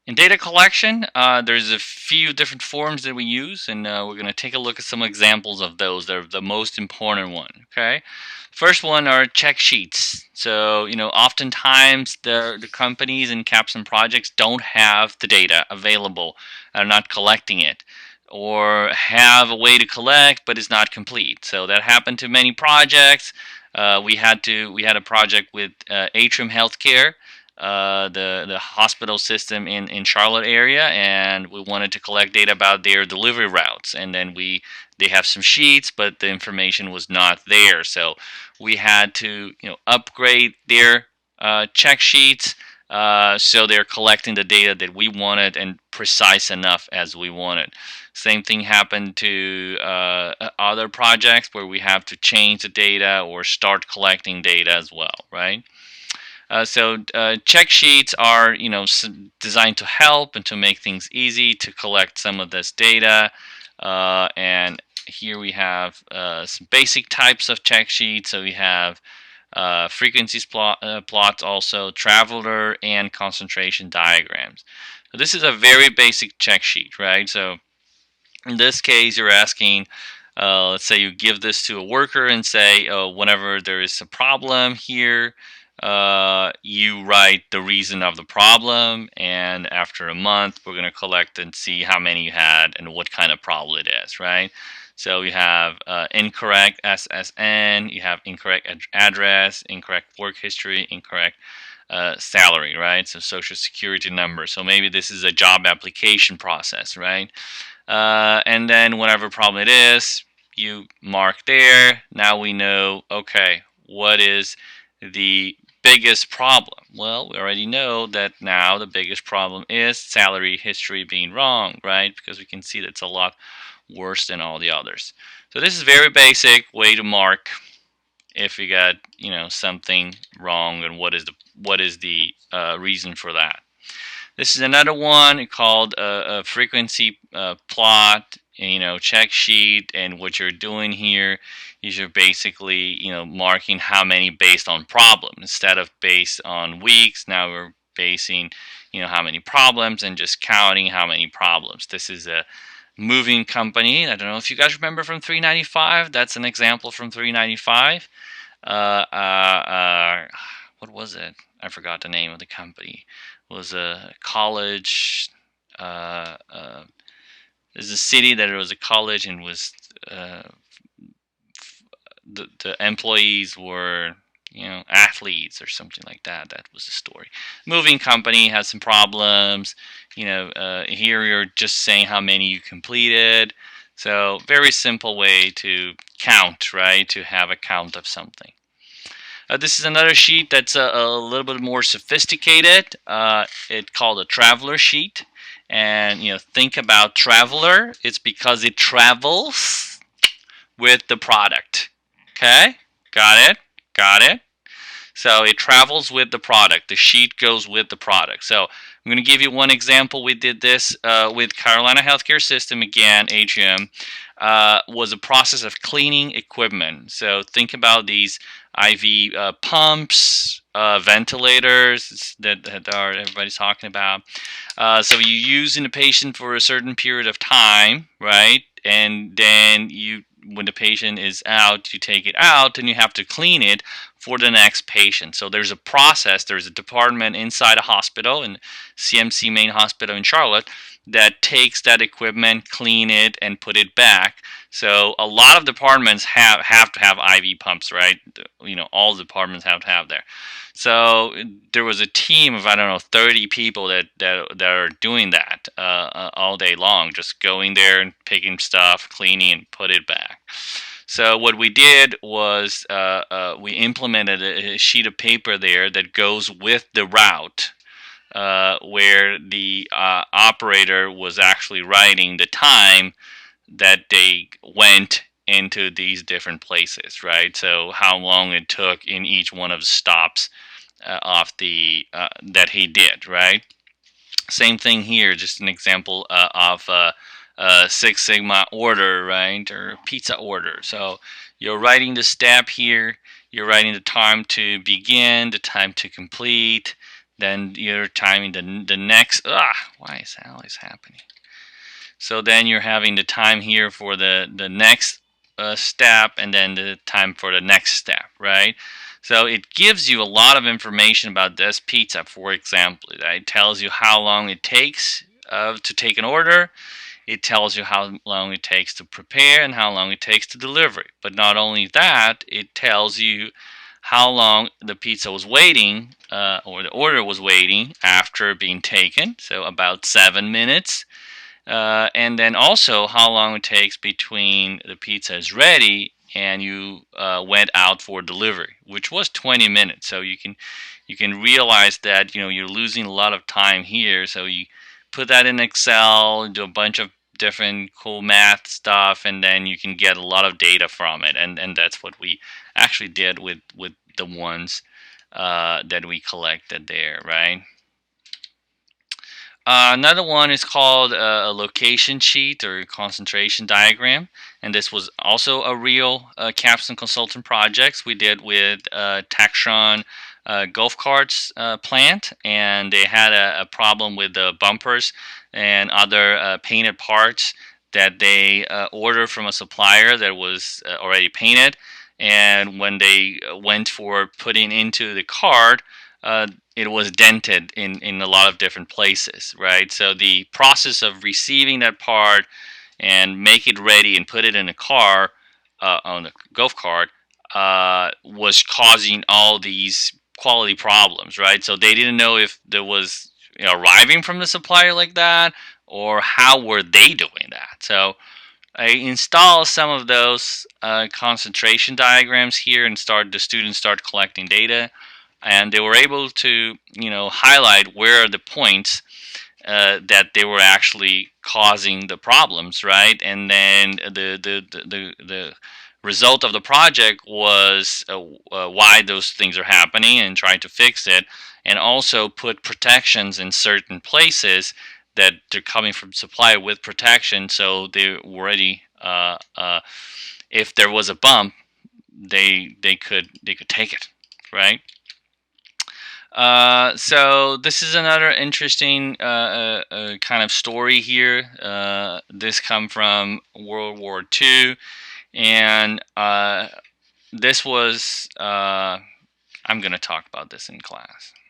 In data collection, there's a few different forms that we use, and we're going to take a look at some examples of those. They're the most important one. Okay, first one are check sheets. So oftentimes the companies and capstone projects don't have the data available, are not collecting it, or have a way to collect, but it's not complete. So that happened to many projects. We had a project with Atrium Healthcare, the hospital system in Charlotte area, and we wanted to collect data about their delivery routes. And then they have some sheets, but the information was not there. So we had to upgrade their check sheets, so they're collecting the data that we wanted and precise enough as we wanted. Same thing happened to other projects where we have to change the data or start collecting data as well, right? So check sheets are designed to help and to make things easy to collect some of this data. And here we have some basic types of check sheets. So we have frequencies plots, also traveler and concentration diagrams. So this is a very basic check sheet, right? So in this case, you're asking, let's say you give this to a worker and say, oh, whenever there is a problem here, you write the reason of the problem, and after a month, we're going to collect and see how many you had and what kind of problem it is, right? So you have incorrect SSN, you have incorrect address, incorrect work history, incorrect salary, right? So social security number. So maybe this is a job application process, right? And then whatever problem it is, you mark there. Now we know, okay, what is the biggest problem? Well, we already know that now the biggest problem is salary history being wrong, right? Because we can see that it's a lot worse than all the others. So this is very basic way to mark if you got something wrong and what is the reason for that. This is another one called a frequency plot, check sheet. And what you're doing here is you're basically, marking how many based on problem instead of based on weeks. Now we're basing, how many problems and just counting how many problems. This is a moving company. I don't know if you guys remember from 395. That's an example from 395. What was it? I forgot the name of the company. It was a college. Uh, uh, there's a city that it was a college, and was uh, the employees were athletes or something like that. That was the story. Moving company has some problems. Here you're just saying how many you completed. So very simple way to count, right? To have a count of something. This is another sheet that's a little bit more sophisticated. It's called a traveler sheet. And think about traveler. It's because it travels with the product. Okay, got it, got it. So it travels with the product. The sheet goes with the product. So I'm going to give you one example. We did this with Carolina Healthcare System again, Atrium. Was a process of cleaning equipment. So think about these IV pumps, ventilators that are everybody's talking about. So you use in the patient for a certain period of time, right? And then when the patient is out, you take it out and you have to clean it for the next patient. So there's a process, there's a department inside a hospital, in CMC Main Hospital in Charlotte, that takes that equipment, clean it, and put it back. So a lot of departments have to have IV pumps, right? All departments have to have there. So there was a team of, I don't know, 30 people that are doing that all day long, just going there and picking stuff, cleaning, and put it back. So what we did was we implemented a sheet of paper there that goes with the route, where the operator was actually writing the time that they went into these different places, right? So how long it took in each one of the stops off the that he did, right? Same thing here, just an example of Six Sigma order, right, or pizza order. So you're writing the step here, you're writing the time to begin, the time to complete, Then you're timing the next. Why is that always happening? So then you're having the time here for the next step, and then the time for the next step, right? So it gives you a lot of information about this pizza, for example. It tells you how long it takes to take an order. It tells you how long it takes to prepare and how long it takes to deliver it. But not only that, it tells you how long the pizza was waiting, or the order was waiting after being taken. So about 7 minutes. And then also how long it takes between the pizza is ready and you went out for delivery, which was 20 minutes. So you can realize that you're losing a lot of time here. So you put that in Excel, do a bunch of different cool math stuff, and then you can get a lot of data from it. And that's what we actually did with the ones that we collected there, right? Another one is called a location sheet or concentration diagram, and this was also a real Capstone Consultant projects we did with Textron golf carts plant, and they had a problem with the bumpers and other painted parts that they ordered from a supplier that was already painted, and when they went for putting into the cart, uh, it was dented in a lot of different places, right? So the process of receiving that part and make it ready and put it in a car, on a golf cart, was causing all these quality problems, right? So they didn't know if there was arriving from the supplier like that, or how were they doing that. So I install some of those concentration diagrams here, and the students start collecting data, and they were able to highlight where are the points that they were actually causing the problems, right? And then the result of the project was why those things are happening and trying to fix it, and also put protections in certain places that they're coming from supplier with protection, so they already if there was a bump, they could take it, right? So this is another interesting kind of story here. This come from World War II, and this was. I'm gonna talk about this in class.